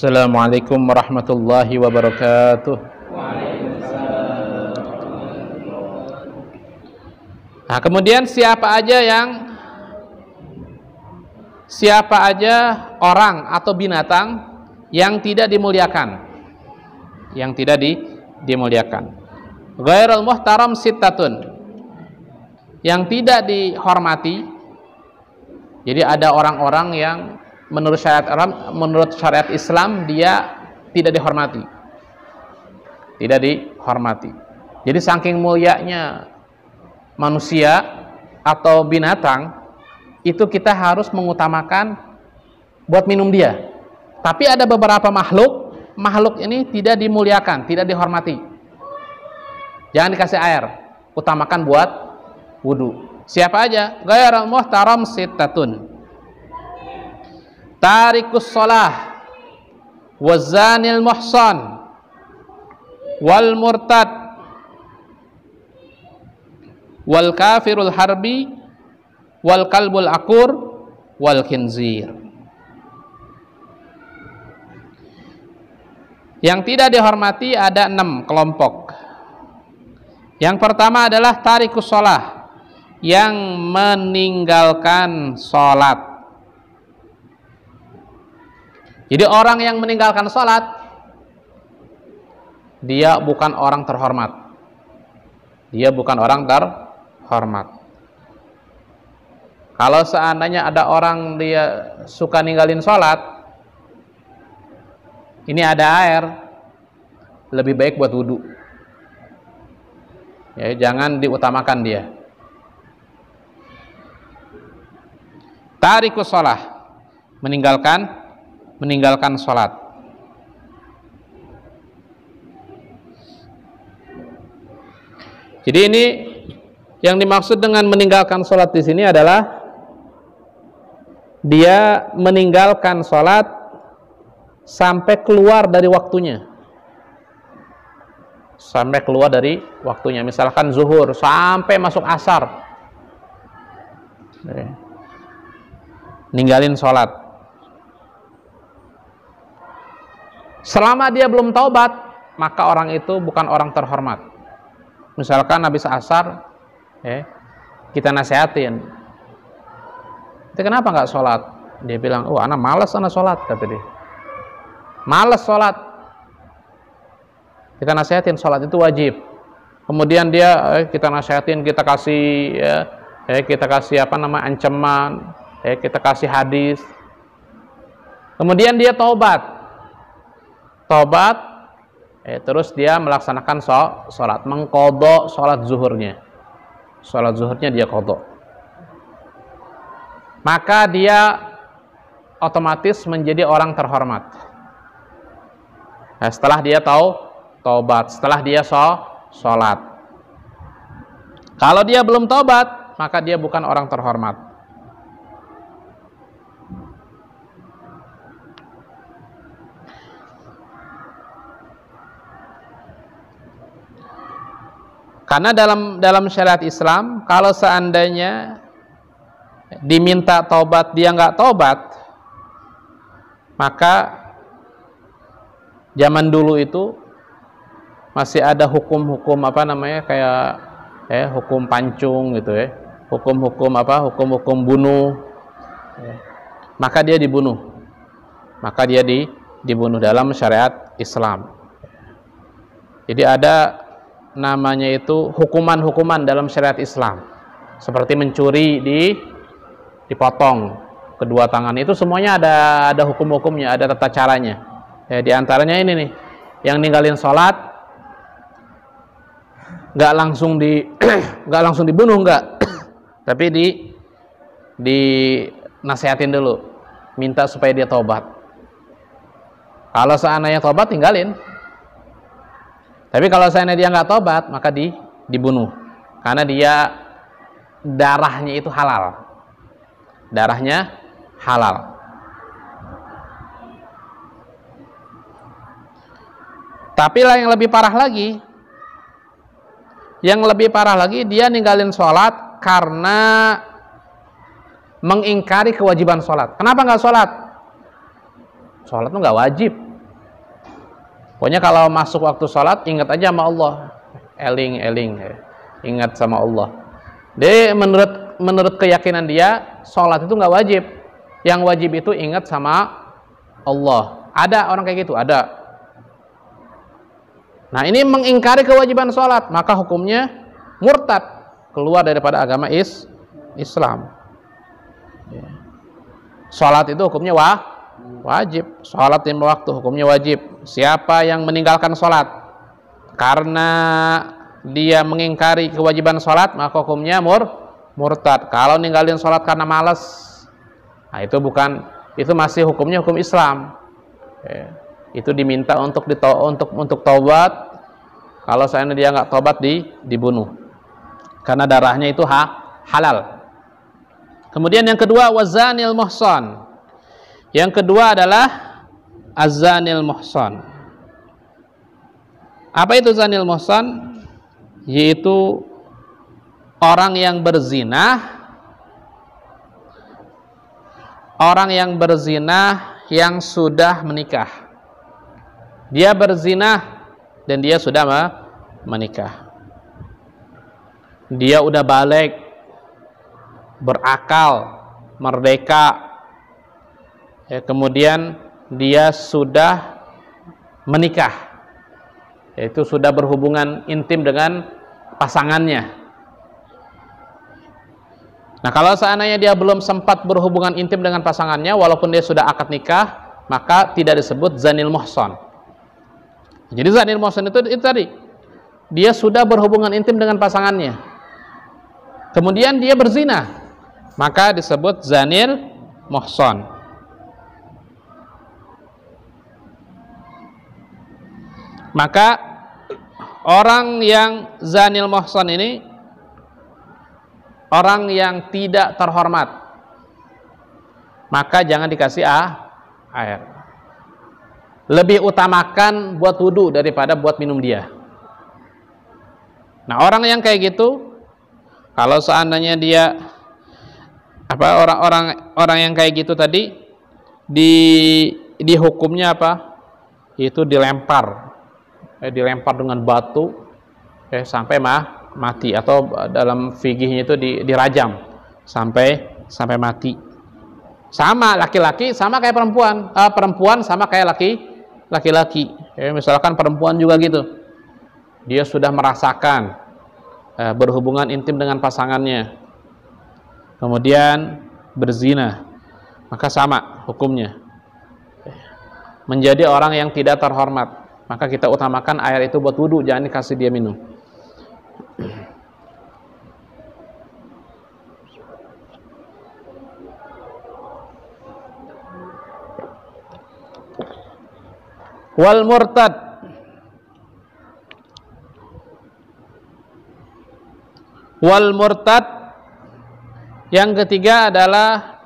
Assalamualaikum warahmatullahi wabarakatuh. Nah, kemudian siapa aja orang atau binatang yang tidak dimuliakan, dimuliakan. Ghairul muhtaram sittatun, yang tidak dihormati. Jadi ada orang-orang yang menurut syariat Islam dia tidak dihormati. Jadi saking mulianya manusia atau binatang itu kita harus mengutamakan buat minum dia. Tapi ada beberapa makhluk ini tidak dimuliakan, tidak dihormati. Jangan dikasih air, utamakan buat wudu. Siapa aja? Ghairul muhtaram sittatun. Tarikus shalah, wazanil muhsan, wal murtad, wal kafirul harbi, wal kalbul akur, wal khinzir. Yang tidak dihormati ada 6 kelompok. Yang pertama adalah tarikus shalah, yang meninggalkan sholat. Jadi orang yang meninggalkan sholat, dia bukan orang terhormat. Kalau seandainya ada orang dia suka ninggalin sholat, ini ada air, lebih baik buat wudu. Ya, jangan diutamakan dia. Tarikus shalah, meninggalkan sholat. Jadi ini yang dimaksud dengan meninggalkan sholat di sini adalah dia meninggalkan sholat sampai keluar dari waktunya. Misalkan zuhur sampai masuk asar, ninggalin sholat. Selama dia belum taubat, maka orang itu bukan orang terhormat. Misalkan habis asar, kita nasihatin, itu kenapa nggak sholat? Dia bilang, oh anak malas sholat, kata dia. Malas sholat. Kita nasihatin, sholat itu wajib. Kemudian dia, kita nasihatin, kita kasih ancaman, kita kasih hadis. Kemudian dia taubat, terus dia melaksanakan sholat, mengqadha sholat zuhurnya dia qadha, maka dia otomatis menjadi orang terhormat. Nah, setelah dia taubat, setelah dia sholat. Kalau dia belum taubat, maka dia bukan orang terhormat. Karena dalam syariat Islam, kalau seandainya diminta taubat dia nggak taubat, maka zaman dulu itu masih ada hukum-hukum kayak hukum pancung gitu ya, hukum-hukum bunuh, maka dia dibunuh, dalam syariat Islam. Jadi ada namanya itu hukuman-hukuman dalam syariat Islam, seperti mencuri dipotong kedua tangan, itu semuanya ada hukum-hukumnya, ada tata caranya. Di antaranya ini nih, yang ninggalin sholat nggak langsung dibunuh, tapi nasihatin dulu, minta supaya dia tobat. Kalau seandainya tobat, tinggalin. Tapi kalau seandainya dia nggak tobat, maka dibunuh, karena dia darahnya itu halal. Tapi yang lebih parah lagi, dia ninggalin sholat karena mengingkari kewajiban sholat. Kenapa nggak sholat? Sholat itu nggak wajib. Pokoknya kalau masuk waktu sholat, ingat aja sama Allah. Eling, ingat sama Allah. Dia menurut keyakinan dia, sholat itu nggak wajib. Yang wajib itu ingat sama Allah. Ada orang kayak gitu, ada. Nah, ini mengingkari kewajiban sholat, maka hukumnya murtad, keluar daripada agama Islam. Sholat itu hukumnya wajib. Sholat lima waktu hukumnya wajib. Siapa yang meninggalkan sholat karena dia mengingkari kewajiban sholat, maka hukumnya murtad. Kalau ninggalin sholat karena malas, nah itu masih hukumnya hukum Islam. Itu diminta untuk taubat. Kalau seandainya dia nggak taubat, dibunuh karena darahnya itu halal. Kemudian yang kedua, wazanil muhsan. Yang kedua adalah azanil muhsan. Apa itu zanil muhsan? Yaitu orang yang berzina, yang sudah menikah. Dia berzina dan dia sudah menikah. Dia udah balik, berakal, merdeka. Kemudian dia sudah menikah, yaitu sudah berhubungan intim dengan pasangannya. Nah, kalau seandainya dia belum sempat berhubungan intim dengan pasangannya, walaupun dia sudah akad nikah, maka tidak disebut zanil muhsan. Jadi zanil muhsan itu tadi, dia sudah berhubungan intim dengan pasangannya, kemudian dia berzina, maka disebut zanil muhsan. Maka orang yang zanil muhsan ini orang yang tidak terhormat, maka jangan dikasih air. Lebih utamakan buat wudu daripada buat minum dia. Nah, orang yang kayak gitu, kalau seandainya dia orang yang kayak gitu tadi dihukumnya apa? Itu dilempar dengan batu sampai mati, atau dalam fikihnya itu dirajam sampai mati. Sama laki-laki sama kayak perempuan, perempuan sama kayak laki-laki. Misalkan perempuan juga gitu, dia sudah merasakan berhubungan intim dengan pasangannya, kemudian berzina, maka sama hukumnya, menjadi orang yang tidak terhormat. Maka kita utamakan air itu buat wudu, jangan dikasih dia minum. Wal murtad. Wal murtad yang ketiga adalah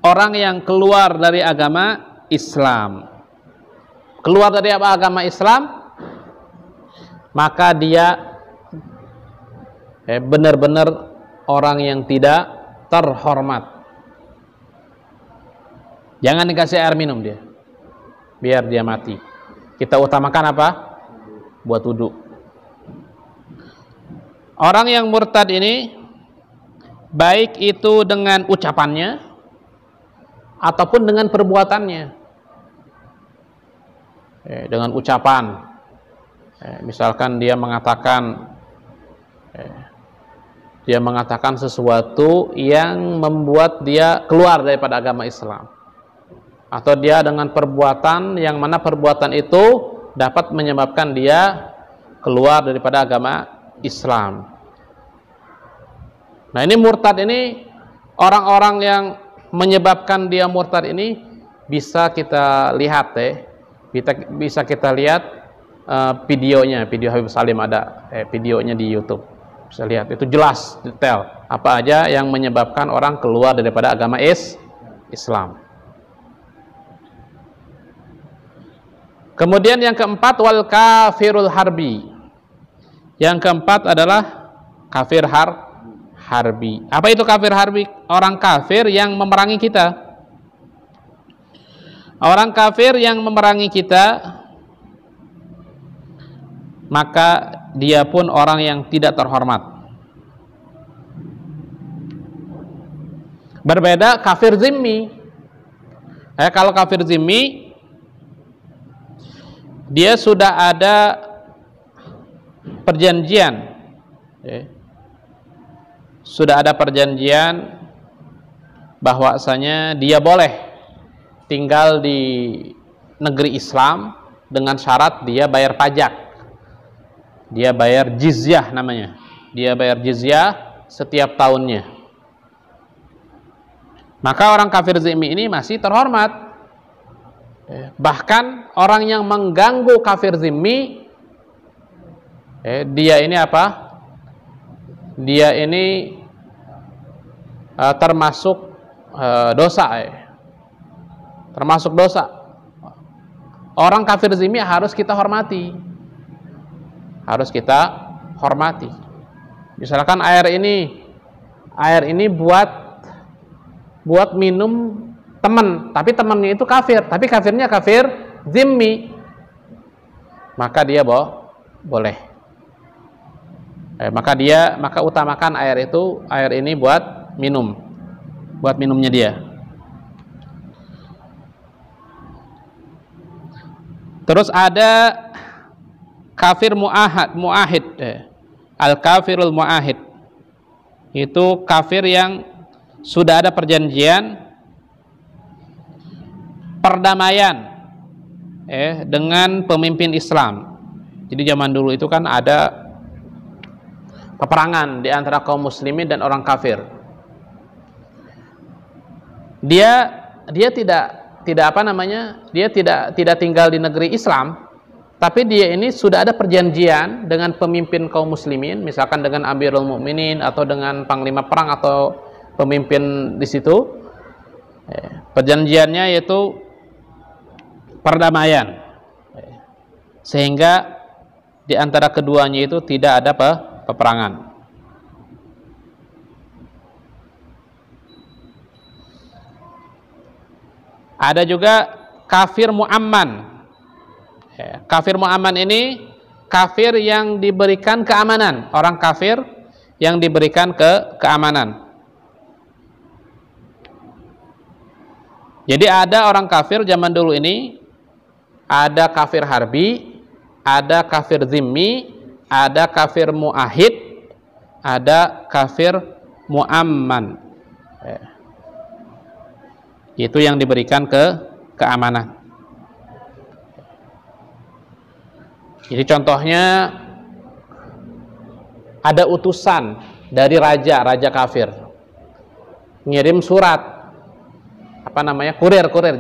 orang yang keluar dari agama Islam. Keluar dari agama Islam, maka dia benar-benar orang yang tidak terhormat. Jangan dikasih air minum dia, biar dia mati. Kita utamakan apa? Buat wudu. Orang yang murtad ini, baik itu dengan ucapannya ataupun dengan perbuatannya. Dengan ucapan, misalkan dia mengatakan sesuatu yang membuat dia keluar daripada agama Islam, atau dia dengan perbuatan yang mana perbuatan itu dapat menyebabkan dia keluar daripada agama Islam. Nah, ini murtad ini, orang-orang yang menyebabkan dia murtad ini bisa kita lihat bisa kita lihat videonya, video Habib Salim ada videonya di YouTube, bisa lihat, itu jelas detail apa aja yang menyebabkan orang keluar daripada agama Islam. Kemudian yang keempat, wal kafirul harbi. Yang keempat adalah kafir harbi. Apa itu kafir harbi? Orang kafir yang memerangi kita. Orang kafir yang memerangi kita maka dia pun orang yang tidak terhormat. Berbeda kafir zimmi. Kalau kafir zimmi, dia sudah ada perjanjian, sudah ada perjanjian bahwasanya dia boleh tinggal di negeri Islam dengan syarat dia bayar pajak, dia bayar jizyah namanya, dia bayar jizyah setiap tahunnya. Maka orang kafir zimmi ini masih terhormat. Bahkan orang yang mengganggu kafir zimmi, dia ini apa? Dia ini termasuk dosa, termasuk dosa. Orang kafir zimmi harus kita hormati, harus kita hormati. Misalkan air ini buat minum teman, tapi temannya itu kafir, tapi kafirnya kafir zimmi, maka dia boleh. Maka utamakan air ini buat minumnya dia. Terus ada kafir muahid, al kafirul muahid, itu kafir yang sudah ada perjanjian perdamaian dengan pemimpin Islam. Jadi zaman dulu itu kan ada peperangan di antara kaum muslimin dan orang kafir. Dia tidak apa namanya? Dia tidak tinggal di negeri Islam, tapi dia ini sudah ada perjanjian dengan pemimpin kaum muslimin, misalkan dengan Amirul Mukminin atau dengan panglima perang atau pemimpin di situ. Perjanjiannya yaitu perdamaian, sehingga di antara keduanya itu tidak ada peperangan. Ada juga kafir mu'amman. Kafir mu'amman ini kafir yang diberikan keamanan, orang kafir yang diberikan keamanan. Jadi ada orang kafir zaman dulu ini, ada kafir harbi, ada kafir zimmi, ada kafir muahid, ada kafir muamman. Itu yang diberikan keamanan. Jadi contohnya ada utusan dari raja kafir ngirim surat, kurir,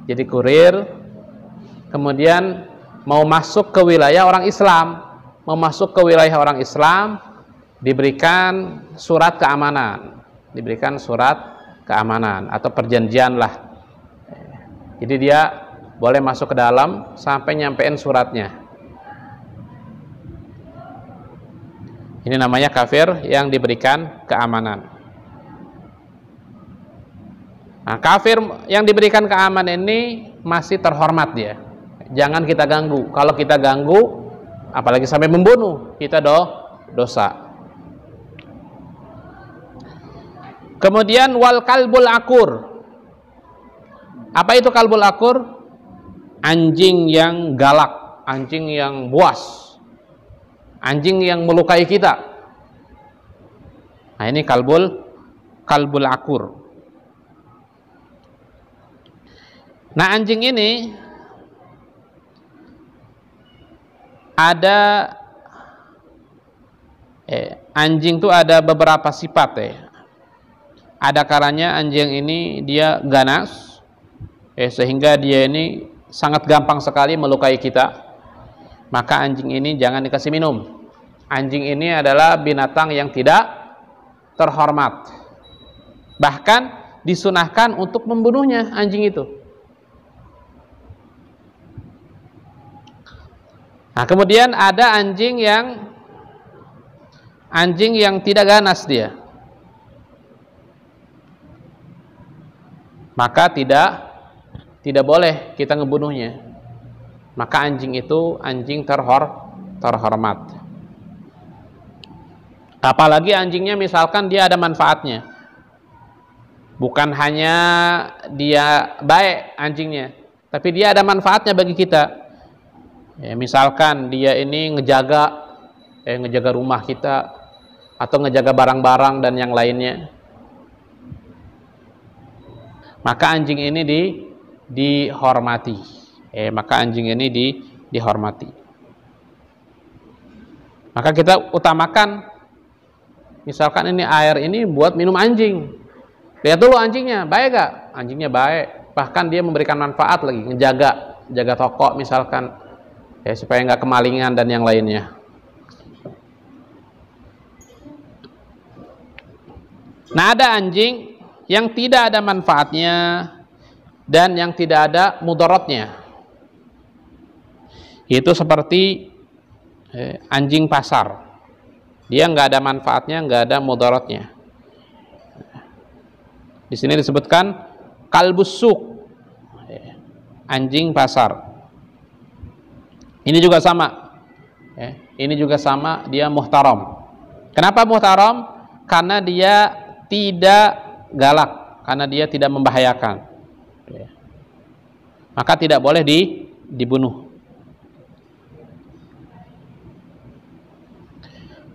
jadi kurir, kemudian mau masuk ke wilayah orang Islam, diberikan surat keamanan atau perjanjian lah. Jadi dia boleh masuk ke dalam sampai nyampein suratnya. Ini namanya kafir yang diberikan keamanan. Nah, kafir yang diberikan keamanan ini masih terhormat dia. Jangan kita ganggu. Kalau kita ganggu, apalagi sampai membunuh, kita dosa. Kemudian wal kalbul akur. Apa itu kalbul akur? Anjing yang galak, anjing yang buas, anjing yang melukai kita. Nah, ini kalbul akur. Nah, anjing ini ada anjing itu ada beberapa sifat Ada kalanya anjing ini dia ganas, sehingga dia ini sangat gampang sekali melukai kita. Maka anjing ini jangan dikasih minum. Anjing ini adalah binatang yang tidak terhormat. Bahkan disunahkan untuk membunuhnya anjing itu. Nah, kemudian ada anjing yang tidak ganas dia. Maka tidak boleh kita ngebunuhnya. Maka anjing itu anjing terhormat. Apalagi anjingnya misalkan dia ada manfaatnya, bukan hanya dia baik anjingnya, tapi dia ada manfaatnya bagi kita. Ya, misalkan dia ini ngejaga rumah kita, atau ngejaga barang-barang dan yang lainnya, maka anjing ini dihormati. Maka anjing ini dihormati. Maka kita utamakan, misalkan ini air ini buat minum anjing, lihat dulu anjingnya baik gak? Anjingnya baik, bahkan dia memberikan manfaat lagi, jaga toko misalkan, supaya nggak kemalingan dan yang lainnya. Nah, ada anjing yang tidak ada manfaatnya dan yang tidak ada mudaratnya. Itu seperti anjing pasar. Dia nggak ada manfaatnya, nggak ada mudaratnya. Di sini disebutkan kalbus suq, anjing pasar. Ini juga sama. Ini juga sama, dia muhtaram. Kenapa muhtaram? Karena dia tidak galak, karena dia tidak membahayakan, maka tidak boleh dibunuh.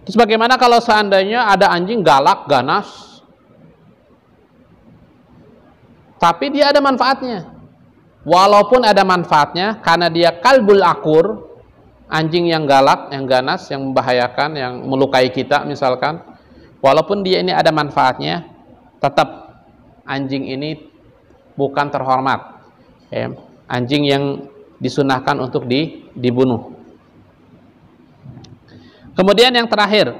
Terus bagaimana kalau seandainya ada anjing galak, ganas, tapi dia ada manfaatnya? Walaupun ada manfaatnya, karena dia kalbul akur, anjing yang galak, yang ganas, yang membahayakan, yang melukai kita misalkan, walaupun dia ini ada manfaatnya, tetap anjing ini bukan terhormat. Anjing yang disunahkan untuk dibunuh. Kemudian yang terakhir,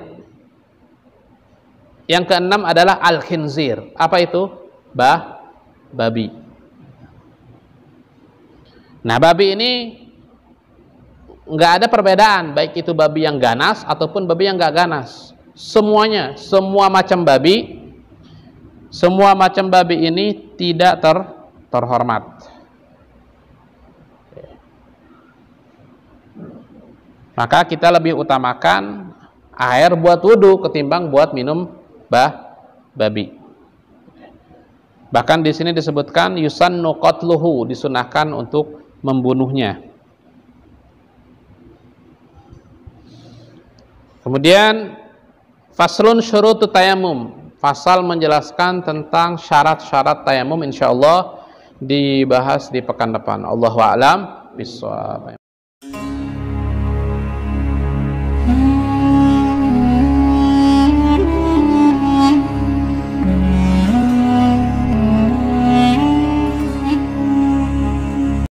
yang keenam adalah al-khinzir. Apa itu? Babi. Nah, babi ini nggak ada perbedaan, baik itu babi yang ganas ataupun babi yang nggak ganas. Semuanya, semua macam babi ini tidak terhormat. Maka kita lebih utamakan air buat wudhu ketimbang buat minum babi. Bahkan di sini disebutkan yusannu qatluhu, disunahkan untuk membunuhnya. Kemudian faslun syurutut tayammum, pasal menjelaskan tentang syarat-syarat tayamum, insyaallah dibahas di pekan depan. Allahu a'lam bishawab.